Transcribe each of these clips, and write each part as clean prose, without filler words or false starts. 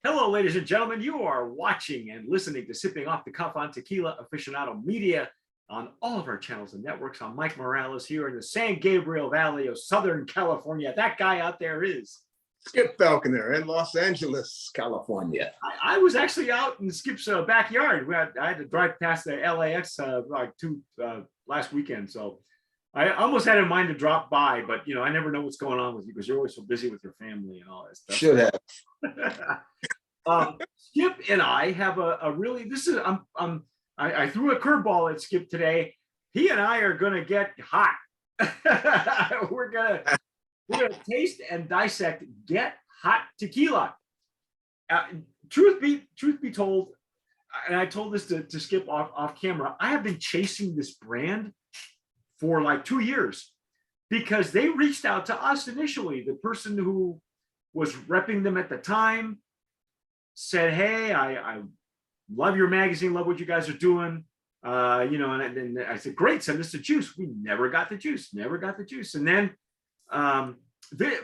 Hello, ladies and gentlemen. You are watching and listening to Sipping Off the Cuff on Tequila Aficionado Media on all of our channels and networks. I'm Mike Morales here in the San Gabriel Valley of Southern California. That guy out there is Skip Falconer in Los Angeles, California. I was actually out in Skip's backyard. I had to drive past the LAX last weekend, so I almost had in mind to drop by, but I never know what's going on with you because you're always so busy with your family and all that stuff. Should have. Skip and I have a really I threw a curveball at Skip today. He and I are gonna get hot. we're gonna taste and dissect Get Hot Tequila. Truth be told, and I told this to Skip off camera, I have been chasing this brand for like 2 years because they reached out to us initially. The person who was repping them at the time said, "Hey, I love your magazine, love what you guys are doing." And then I said, "Great, send us the juice." We never got the juice. And then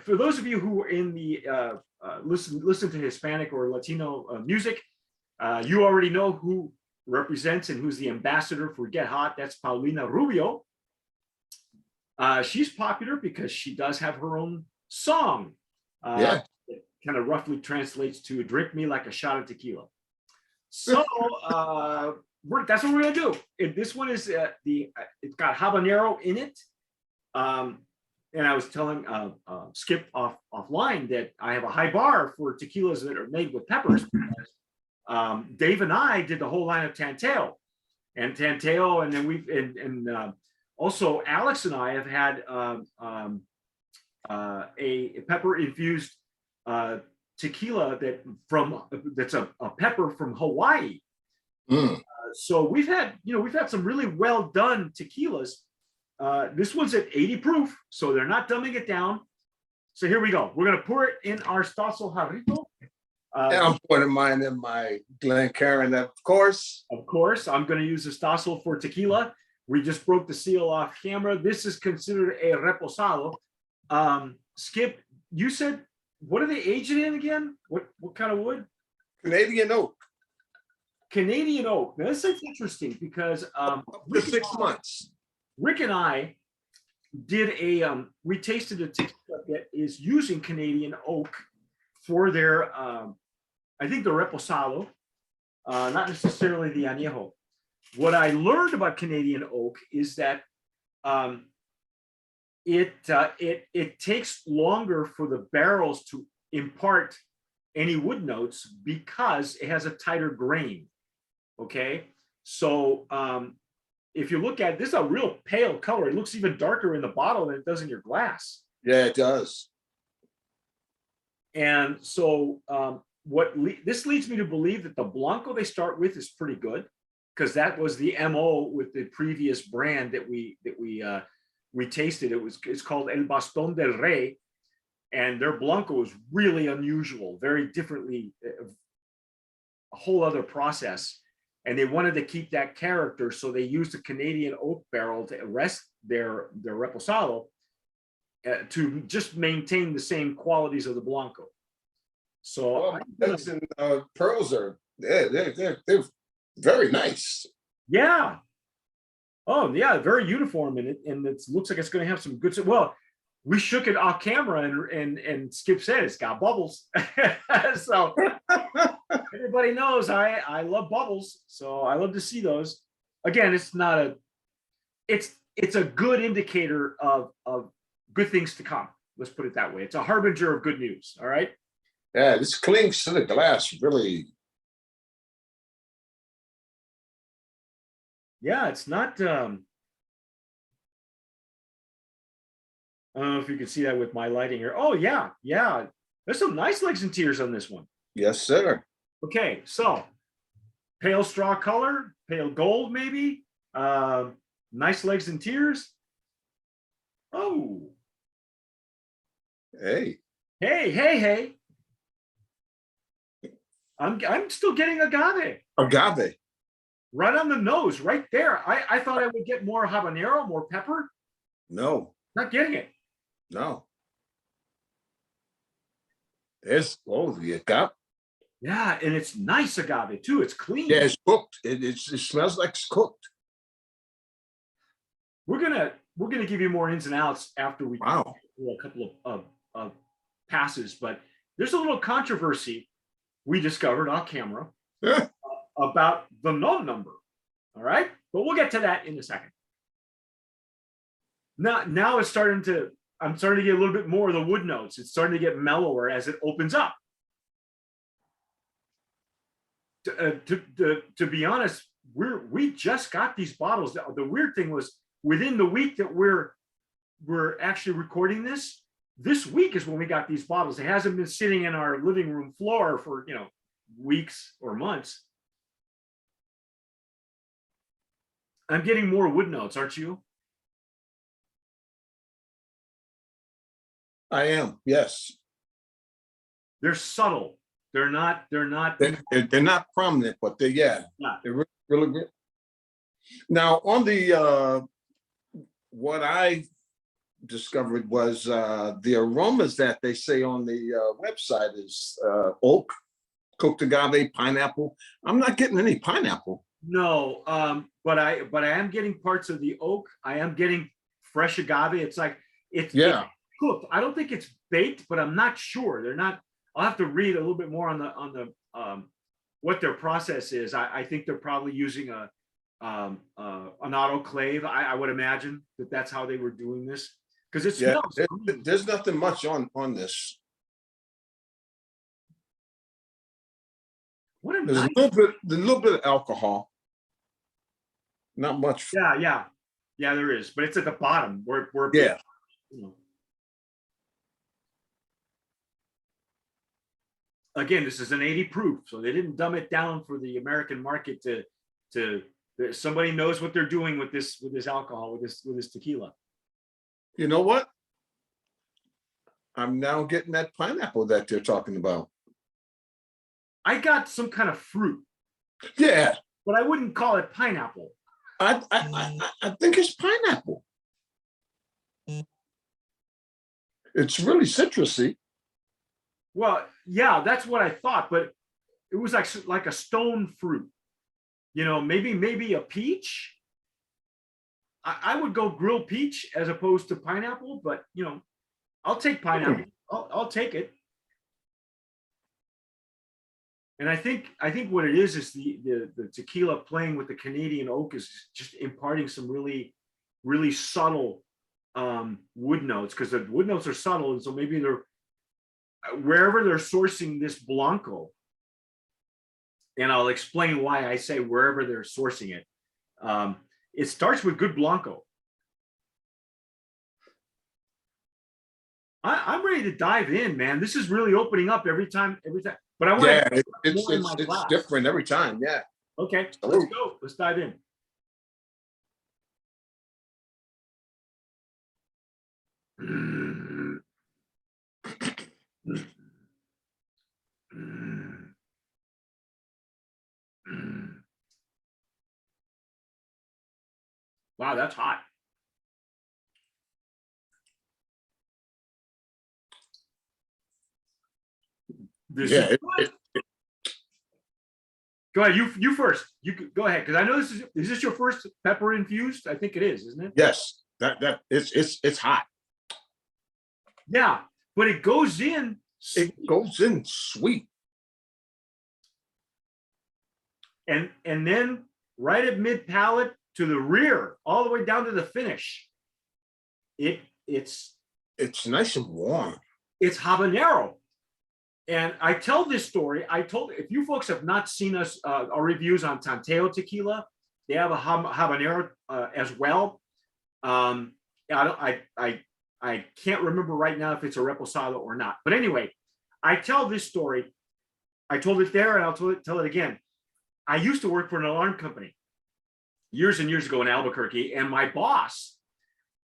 for those of you who are in the listen to Hispanic or Latino music, you already know who represents and who's the ambassador for Get Hot. That's Paulina Rubio. She's popular because she does have her own song. It kind of roughly translates to "Drink me like a shot of tequila." So that's what we're gonna do. This one is it's got habanero in it. And I was telling Skip offline that I have a high bar for tequilas that are made with peppers. Dave and I did the whole line of Tanteo, and then also Alex and I have had a pepper infused tequila that's a pepper from Hawaii. So we've had some really well done tequilas. This one's at 80 proof, so they're not dumbing it down. So here we go. We're gonna pour it in our Stasso Jarrito. I'm putting mine in my Glencairn, of course. Of course, I'm gonna use the Stasso for tequila. We just broke the seal off camera. This is considered a reposado. Skip, you said, what are they aging in again? What kind of wood? Canadian oak. Canadian oak. Now, this is interesting because for 6 months. Rick and I did we tasted a tequila that is using Canadian oak for their, I think the reposado, not necessarily the añejo. What I learned about Canadian oak is that it takes longer for the barrels to impart any wood notes because it has a tighter grain. Okay, so if you look at this, is a real pale color. It looks even darker in the bottle than it does in your glass. Yeah, it does. And so this leads me to believe that the Blanco they start with is pretty good, because that was the MO with the previous brand that we tasted. It's called El Bastón del Rey, and their Blanco is really unusual, very differently, a whole other process. And they wanted to keep that character, so they used a Canadian oak barrel to arrest their reposado to just maintain the same qualities of the Blanco. So pearls are they're very nice. Yeah. Oh yeah, very uniform in it, and it looks like it's going to have some good. Well, we shook it off camera, and Skip said it's got bubbles. So everybody knows I love bubbles, so I love to see those. Again, it's a good indicator of good things to come. Let's put it that way. It's a harbinger of good news. All right. Yeah, this clings to the glass really. Yeah, it's not. I don't know if you can see that with my lighting here. Oh yeah. There's some nice legs and tears on this one. Yes, sir. Okay, so pale straw color, pale gold maybe. Nice legs and tears. Oh. Hey. I'm still getting agave. Agave. Right on the nose, right there. I thought I would get more habanero, more pepper. No. Not getting it. No. There's you got. Yeah, and it's nice agave too. It's clean. Yeah, it's cooked. It smells like it's cooked. We're gonna give you more ins and outs after we Wow. do a couple of passes, but there's a little controversy we discovered off camera Yeah. about the known number. All right, but we'll get to that in a second. Now it's starting to. I'm starting to get a little bit more of the wood notes. It's starting to get mellower as it opens up. To be honest, we just got these bottles. The weird thing was within the week that we're actually recording this week is when we got these bottles. It hasn't been sitting in our living room floor for weeks or months. I'm getting more wood notes, aren't you? I am. Yes. They're subtle. They're not. They're not prominent, but they're Yeah. really, really good. Now on the what I discovered was the aromas that they say on the website is oak, cooked agave, pineapple. I'm not getting any pineapple. No, but I am getting parts of the oak. I am getting fresh agave. It's like it's cooked. I don't think it's baked, but I'm not sure. They're not. I'll have to read a little bit more on the what their process is. I think they're probably using an autoclave. I would imagine that's how they were doing this because it smells. There's nothing much on this. What a There's nice. a little bit of alcohol. Not much. Yeah, there is, but it's at the bottom where yeah. Again, this is an 80 proof, so they didn't dumb it down for the American market to somebody knows what they're doing with this alcohol, with this tequila. You know what? I'm now getting that pineapple that they're talking about. I got some kind of fruit. Yeah. But I wouldn't call it pineapple. I think it's pineapple. It's really citrusy. Well, yeah, that's what I thought, but it was like a stone fruit. Maybe a peach. I would go grilled peach as opposed to pineapple, but I'll take pineapple. I'll take it. And I think what it is the tequila playing with the Canadian oak is just imparting some really, really subtle wood notes, because the wood notes are subtle, and so maybe they're wherever they're sourcing this Blanco, and I'll explain why I say wherever they're sourcing it. It starts with good Blanco. I'm ready to dive in, man. This is really opening up every time. But I want it's different every time. Yeah. Okay, let's go. Let's dive in. Wow, that's hot. Go ahead. You first. You go ahead, because I know is this your first pepper infused? I think it is, isn't it? Yes. That it's hot. Yeah, but it goes in. It goes in sweet. And then right at mid palate to the rear, all the way down to the finish. It's nice and warm. It's habanero. And I tell this story. If you folks have not seen our reviews on Tanteo tequila, they have a habanero as well. I can't remember right now if it's a reposado or not. But anyway, I tell this story. I told it there, and I'll tell it again. I used to work for an alarm company years and years ago in Albuquerque, and my boss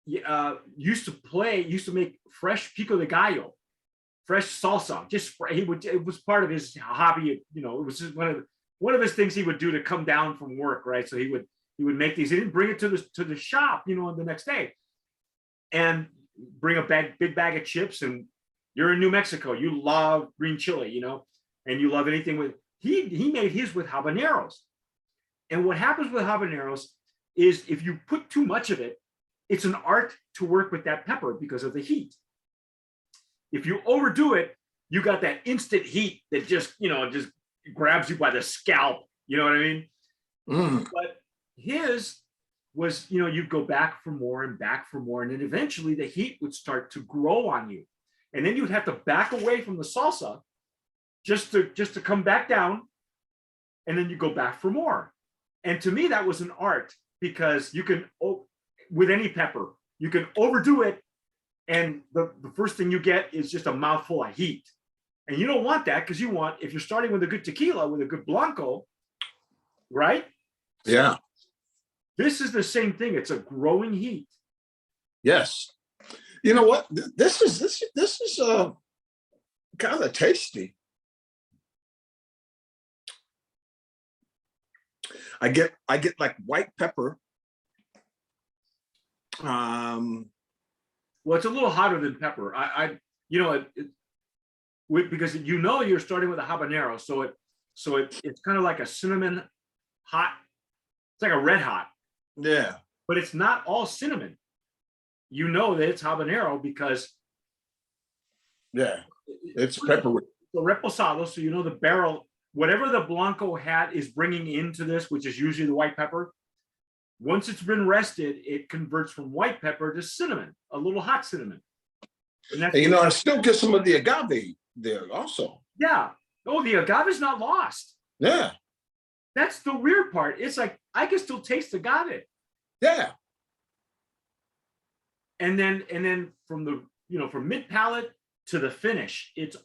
used to make fresh pico de gallo, fresh salsa. It was part of his hobby. It was just one of his things he would do to come down from work, right? So he would make these. He didn't bring it to the shop, the next day, and bring a big bag of chips. And you're in New Mexico, you love green chili, and you love anything with, he made his with habaneros. And what happens with habaneros is if you put too much of it, it's an art to work with that pepper because of the heat. If you overdo it, you got that instant heat that just, just grabs you by the scalp. You know what I mean? But his was, you'd go back for more and back for more. And then eventually the heat would start to grow on you. And then you'd have to back away from the salsa just to come back down. And then you go back for more. And to me, that was an art, because you can, with any pepper, you can overdo it. And the first thing you get is just a mouthful of heat. And you don't want that, because you want, if you're starting with a good tequila, with a good Blanco, right? Yeah. This is the same thing. It's a growing heat. Yes. You know what? This is kind of tasty. I get like white pepper. Well, it's a little hotter than pepper. Because you're starting with a habanero, so it's kind of like a cinnamon hot. It's like a red hot. Yeah. But it's not all cinnamon. You know that it's habanero because it's pepper. The reposado, so the barrel, whatever the Blanco hat is bringing into this, which is usually the white pepper. Once it's been rested, it converts from white pepper to cinnamon, a little hot cinnamon. And I still get some of the agave there also. Yeah. Oh, the agave is not lost. Yeah. That's the weird part. It's like I can still taste agave. Yeah. And then from from mid palate to the finish, it's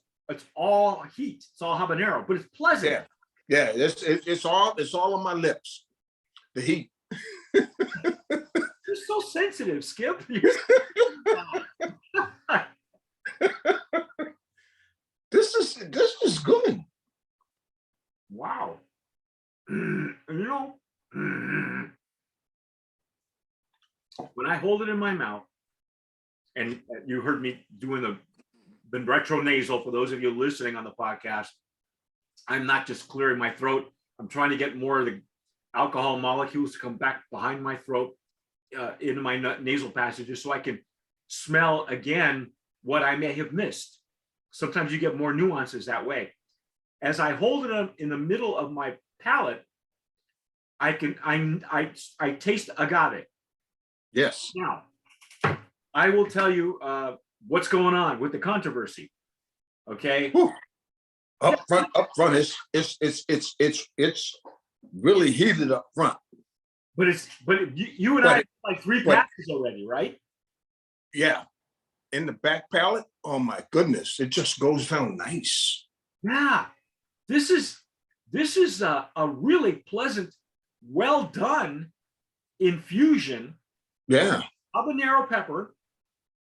all heat. It's all habanero, but it's pleasant. Yeah. It's all on my lips. The heat. You're so sensitive, Skip. This is good. Wow. When I hold it in my mouth, and you heard me doing the retronasal, for those of you listening on the podcast, I'm not just clearing my throat. I'm trying to get more of the alcohol molecules to come back behind my throat into my nasal passages, so I can smell again what I may have missed. Sometimes you get more nuances that way. As I hold it in the middle of my palate, I taste agave. Yes. Now, I will tell you what's going on with the controversy. Okay. Whew. Up front, it's really heated up front. But you and I have like 3 passes already, right? Yeah. In the back palate, oh my goodness, it just goes down nice. Yeah. This is a really pleasant, well done infusion. Yeah. Habanero pepper,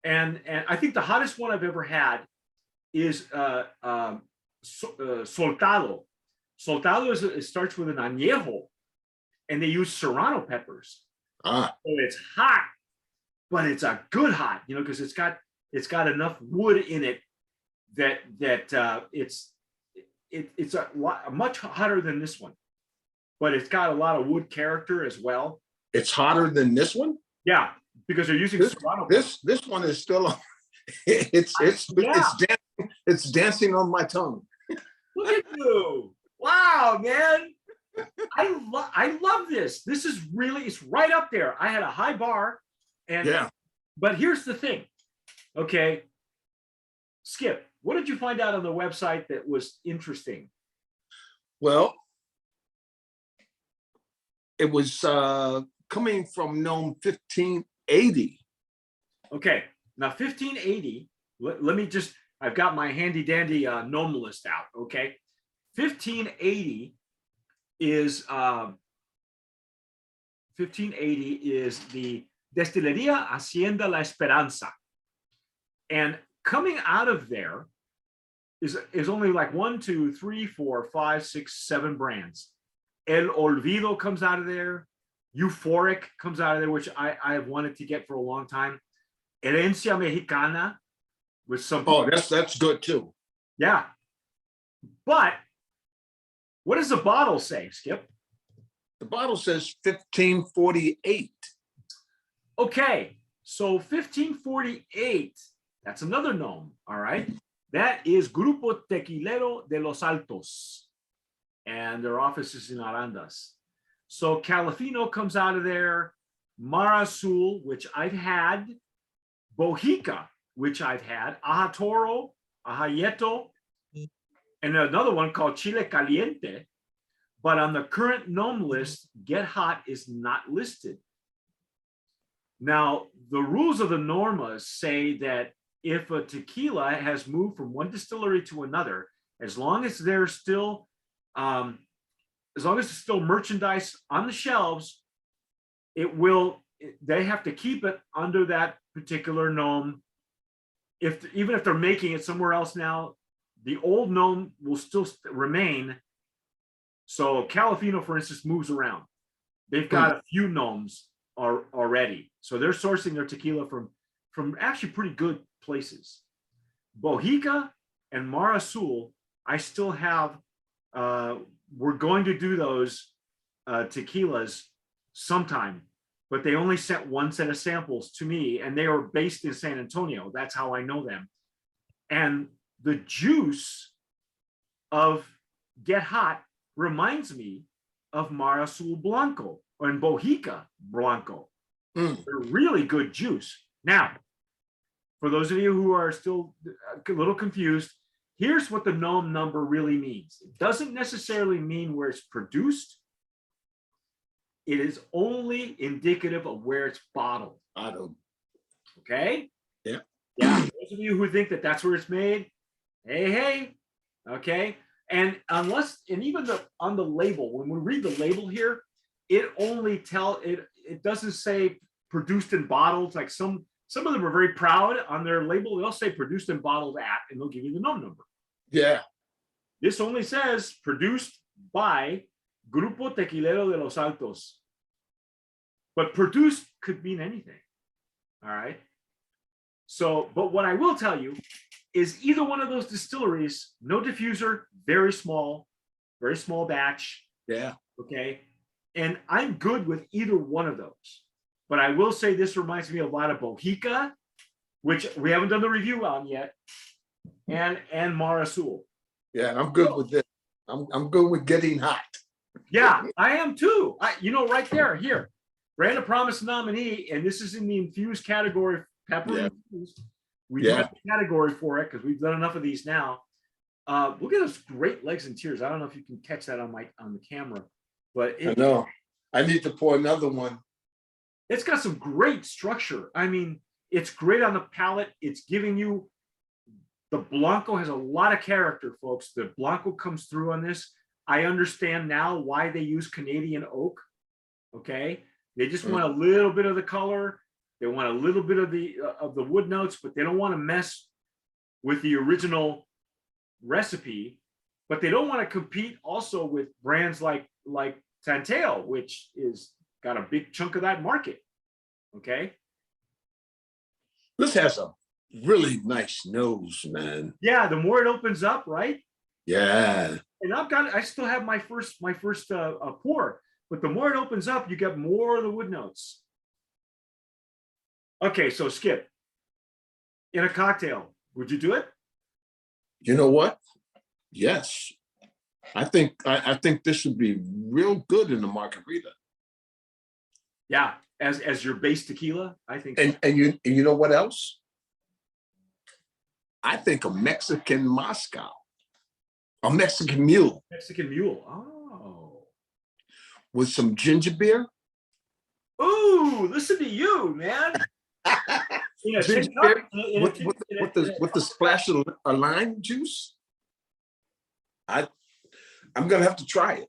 and I think the hottest one I've ever had is soltado. Soltado it starts with an añejo, and they use serrano peppers. So it's hot, but it's a good hot, because it's got enough wood in it that it's a lot much hotter than this one, but it's got a lot of wood character as well. It's hotter than this one? Yeah, because they're using serrano peppers. This one is still it's dancing on my tongue. Look at you. Wow, man. I love this. This is really, it's right up there. I had a high bar, but here's the thing. Okay. Skip, what did you find out on the website that was interesting? Well, it was coming from Gnome 1580. Okay. Now 1580, let me just, I've got my handy dandy gnome list out. Okay. 1580 is the Destilería Hacienda La Esperanza. And coming out of there is only like 1, 2, 3, 4, 5, 6, 7 brands. El Olvido comes out of there. Euphoric comes out of there, which I have wanted to get for a long time. Herencia Mexicana with some. Oh, that's good too. Yeah. But What does the bottle say, Skip? The bottle says 1548. Okay, so 1548, that's another gnome, all right? That is Grupo Tequilero de los Altos, and their office is in Arandas. So Calafino comes out of there, Mar Azul, which I've had, Bohica, which I've had, Ajatoro, Ajayeto, and another one called Chile Caliente. But on the current gnome list, Get Hot is not listed. Now, the rules of the normas say that if a tequila has moved from one distillery to another, as long as there's still, as long as there's still merchandise on the shelves, they have to keep it under that particular gnome. Even if they're making it somewhere else now, the old gnome will still remain. So Calafino, for instance, moves around. They've got a few gnomes already. So they're sourcing their tequila from actually pretty good places. Bohica and Mar Azul, I still have, we're going to do those tequilas sometime, but they only sent one set of samples to me, and they are based in San Antonio. That's how I know them. And the juice of Get Hot reminds me of Mar Azul Blanco and Bohica Blanco. They're really good juice. Now, for those of you who are still a little confused, here's what the gnome number really means. It doesn't necessarily mean where it's produced. It is only indicative of where it's bottled. Okay? Yeah. Yeah. Those of you who think that that's where it's made, hey. Okay. And even on the label, when we read the label here, it only it doesn't say produced and bottled. Like some of them are very proud on their label. They'll say produced and bottled at, and they'll give you the gnome number. Yeah. This only says produced by Grupo Tequilero de los Altos. But produced could mean anything. All right. So, but what I will tell you is either one of those distilleries, no diffuser, very small batch. Yeah. Okay. And I'm good with either one of those. But I will say this reminds me a lot of Bohica, which we haven't done the review on yet, and Mar Azul. Yeah, I'm good with this. I'm good with Getting Hot. Yeah, I am too. Right there, here. Brand of Promise nominee, and this is in the infused category, pepper infused. We got the category for it because we've done enough of these now. Look at those great legs and tears. I don't know if you can catch that on the camera, but I know. I need to pour another one. It's got some great structure. I mean, it's great on the palate. It's giving you, the Blanco has a lot of character, folks. The Blanco comes through on this. I understand now why they use Canadian oak. Okay. They just want a little bit of the color. They want a little bit of the wood notes, but they don't want to mess with the original recipe. But they don't want to compete also with brands like Tanteo, which is got a big chunk of that market. Okay. This has a really nice nose, man. Yeah, the more it opens up, right? Yeah. And I still have my first pour, but the more it opens up, you get more of the wood notes. Okay, so Skip, in a cocktail, would you do it? You know what? Yes. I think this would be real good in the margarita. Yeah, as your base tequila, I think so. And you know what else? I think a Mexican Moscow, a Mexican mule. Mexican mule. Oh. With some ginger beer. Ooh, listen to you, man. Ginger beer with the splash of lime juice. I'm gonna have to try it.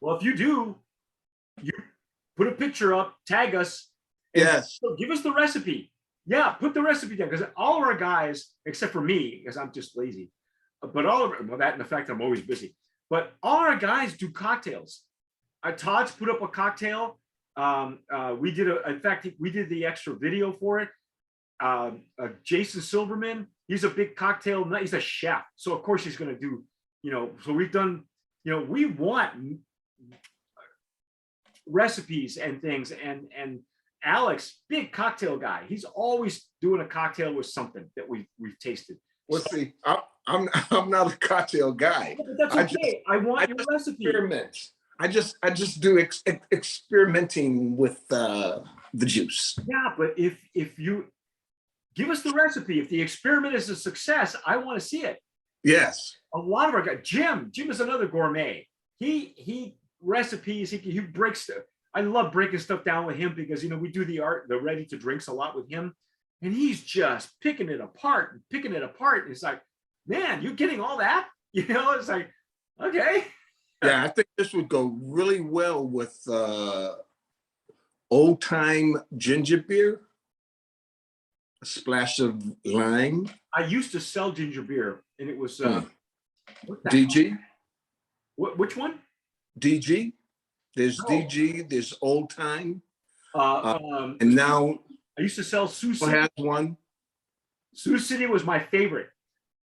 Well, if you do, you put a picture up, tag us. Yes. So give us the recipe. Yeah, put the recipe down, because all of our guys, except for me, because I'm just lazy, but that and the fact I'm always busy, but all our guys do cocktails. Todd's put up a cocktail. We did the extra video for it. Jason Silverman, he's a big cocktail nut. He's a chef, so of course he's going to do. So we've done we want recipes and things, and Alex, big cocktail guy, he's always doing a cocktail with something that we've tasted. Well, see, I'm not a cocktail guy. But that's okay. I want your recipe. Experiment. I just do experimenting with the juice. Yeah, but if you give us the recipe, if the experiment is a success, I want to see it. Yes. A lot of our guys, Jim is another gourmet. He recipes, he breaks stuff. I love breaking stuff down with him because we do the ready to drinks a lot with him, and he's just picking it apart. And it's like, man, you getting all that? It's like, okay. Yeah, I think this would go really well with old time ginger beer, a splash of lime. I used to sell ginger beer, and it was DG. Which one? DG. There's DG. There's old time. And now I used to sell Sioux City. Has one. Sioux City was my favorite.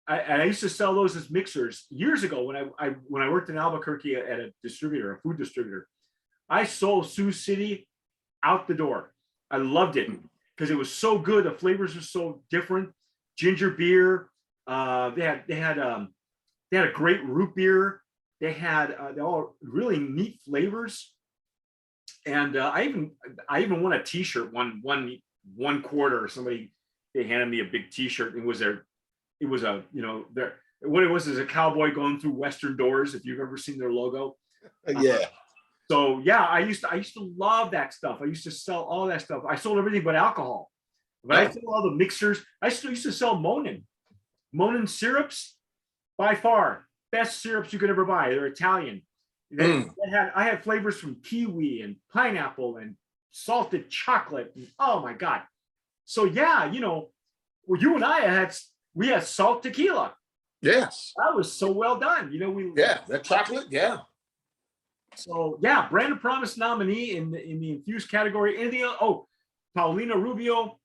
I used to sell those as mixers years ago when I worked in Albuquerque at a food distributor. I sold Sioux City out the door. I loved it because it was so good. The flavors were so different. Ginger beer. They had a great root beer. They had they're all really neat flavors. And I even won a T-shirt one quarter. They handed me a big T-shirt. It was what it was is a cowboy going through Western doors. If you've ever seen their logo. Yeah. So yeah, I used to love that stuff. I used to sell all that stuff. I sold everything but alcohol. But I sold all the mixers. I still used to sell Monin syrups, by far best syrups you could ever buy. They're Italian. I had flavors from kiwi and pineapple and salted chocolate. And, oh my God. So yeah, well, you and I we had salt tequila. Yes. That was so well done. That chocolate. Yeah. So yeah, Brand of Promise nominee in the infused category. Anything else? Oh, Paulina Rubio,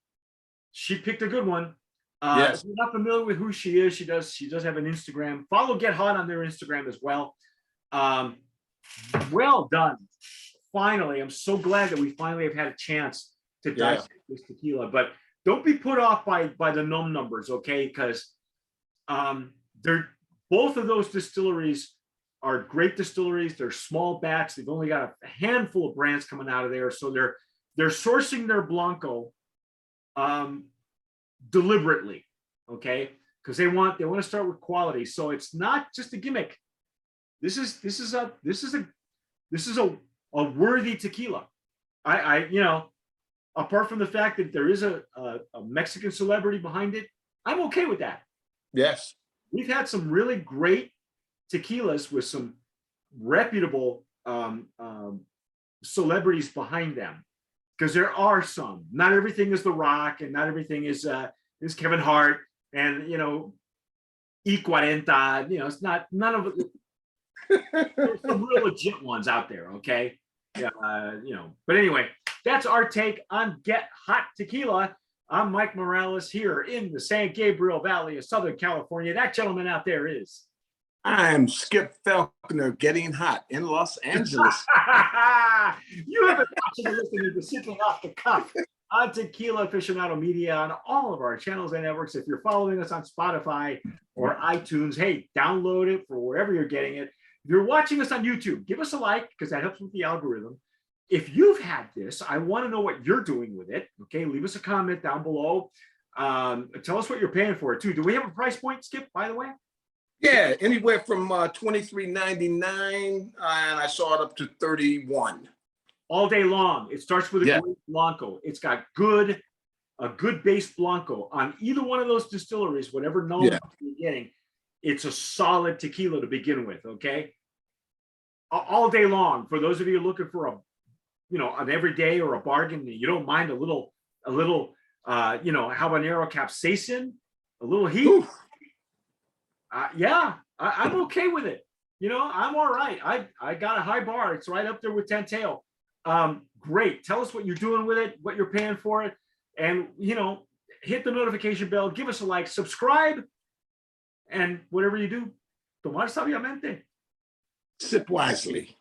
she picked a good one. Yes. If you're not familiar with who she is, she does have an Instagram. Follow Get Hot on their Instagram as well. Well done. Finally, I'm so glad that we finally have had a chance to dissect this tequila. But don't be put off by the numbers, okay? Because they're both of those distilleries are great distilleries. They're small batch. They've only got a handful of brands coming out of there, so they're sourcing their Blanco deliberately, okay? Because they want to start with quality. So it's not just a gimmick. This is a worthy tequila. I apart from the fact that there is a Mexican celebrity behind it, I'm okay with that. Yes. We've had some really great tequilas with some reputable celebrities behind them, because there are some. Not everything is The Rock, and not everything is Kevin Hart, and E40. It's not none of it. There's some real legit ones out there, okay? Yeah, But anyway, that's our take on Get Hot Tequila. I'm Mike Morales here in the San Gabriel Valley of Southern California. That gentleman out there is. I'm Skip Falconer, getting hot in Los Angeles. You have been watching and listening to Sipping Off the Cuff on Tequila Aficionado Media on all of our channels and networks. If you're following us on Spotify or iTunes, hey, download it for wherever you're getting it. If you're watching us on YouTube, give us a like, because that helps with the algorithm. If you've had this, I want to know what you're doing with it. Okay, leave us a comment down below. Tell us what you're paying for it too. Do we have a price point, Skip, by the way? Yeah, anywhere from $23.99, and I saw it up to $31. All day long. It starts with a great Blanco. It's got a good base Blanco on either one of those distilleries, whatever known you're getting. It's a solid tequila to begin with. Okay, all day long. For those of you looking for an everyday or a bargain, you don't mind a little habanero capsaicin, a little heat. I'm okay with it. I'm all right. I got a high bar. It's right up there with Tanteo. Great. Tell us what you're doing with it, what you're paying for it, and hit the notification bell, give us a like, subscribe, and whatever you do, tomar sabiamente. Sip wisely.